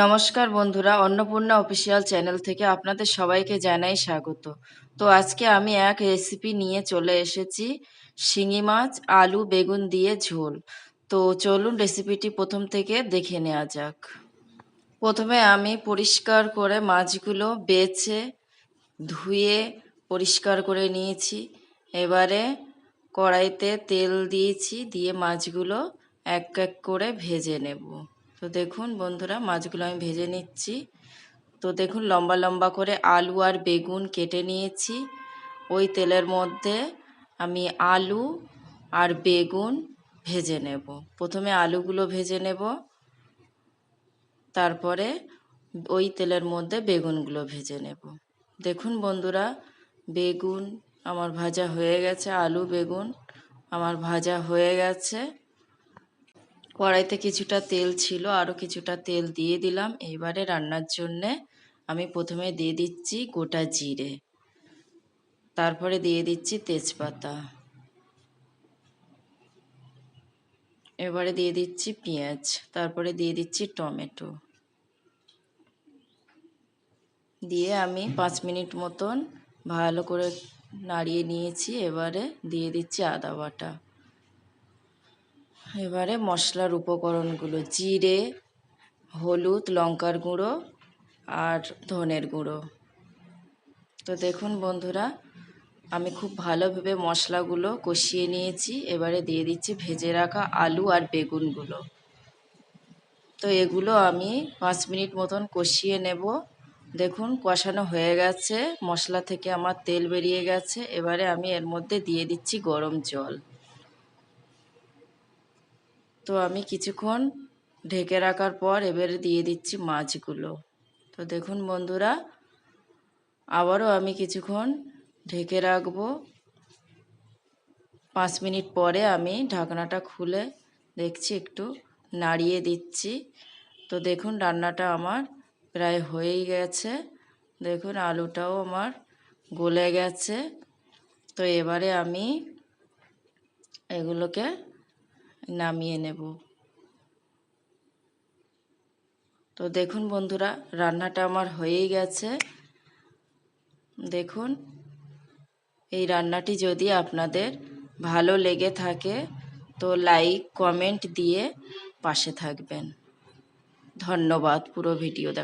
নমস্কার বন্ধুরা, Annapurna official channel থেকে আপনাদের সবাইকে জানাই স্বাগত। তো আজকে আমি এক রেসিপি নিয়ে চলে এসেছি, শিঙি মাছ আলু বেগুন দিয়ে ঝোল। তো চলুন রেসিপিটি প্রথম থেকে দেখে নেওয়া যাক। প্রথমে আমি পরিষ্কার করে মাছগুলো বেছে ধুয়ে পরিষ্কার করে নিয়েছি। এবারে কড়াইতে তেল দিয়েছি, দিয়ে মাছগুলো এক এক করে ভেজে নেব। তো দেখুন বন্ধুরা, মাছগুলো আমি ভেজে নিচ্ছি। তো দেখুন লম্বা লম্বা করে আলু আর বেগুন কেটে নিয়েছি। ওই তেলের মধ্যে আমি আলু আর বেগুন ভেজে নেব। প্রথমে আলুগুলো ভেজে নেব, তারপরে ওই তেলের মধ্যে বেগুনগুলো ভেজে নেব। দেখুন বন্ধুরা, বেগুন আমার ভাজা হয়ে গেছে, আলু বেগুন আমার ভাজা হয়ে গেছে। কড়াইতে কিছুটা তেল ছিল, আরও কিছুটা তেল দিয়ে দিলাম। এইবারে রান্নার জন্যে আমি প্রথমে দিয়ে দিচ্ছি গোটা জিরে, তারপরে দিয়ে দিচ্ছি তেজপাতা, এবারে দিয়ে দিচ্ছি পেঁয়াজ, তারপরে দিয়ে দিচ্ছি টমেটো, দিয়ে আমি 5 মিনিট মতন ভালো করে নাড়িয়ে নিয়েছি। এবারে দিয়ে দিচ্ছি আদা বাটা। এবারে মশলার উপকরণগুলো জিরে, হলুদ, লঙ্কার গুঁড়ো আর ধনের গুঁড়ো। তো দেখুন বন্ধুরা, আমি খুব ভালোভাবে মশলাগুলো কষিয়ে নিয়েছি। এবারে দিয়ে দিচ্ছি ভেজে রাখা আলু আর বেগুনগুলো। তো এগুলো আমি 5 মিনিট মতন কষিয়ে নেব। দেখুন কষানো হয়ে গেছে, মশলা থেকে আমার তেল বেরিয়ে গেছে। এবারে আমি এর মধ্যে দিয়ে দিচ্ছি গরম জল। তো আমি কিছুক্ষণ ঢেকে রাখার পর এবারে দিয়ে দিচ্ছি মাছগুলো। তো দেখুন বন্ধুরা, আবারও আমি কিছুক্ষণ ঢেকে রাখবো। 5 মিনিট পরে আমি ঢাকনাটা খুলে দেখছি, একটু নাড়িয়ে দিচ্ছি। তো দেখুন রান্নাটা আমার প্রায় হয়েই গেছে। দেখুন আলুটাও আমার গলে গেছে। তো এবারে আমি এগুলোকে নামিয়ে নেব। তো দেখুন বন্ধুরা, রান্নাটা আমার হয়েই গেছে। দেখুন, এই রান্নাটি যদি আপনাদের ভালো লেগে থাকে তো লাইক কমেন্ট দিয়ে পাশে থাকবেন। ধন্যবাদ পুরো ভিডিও দেখা।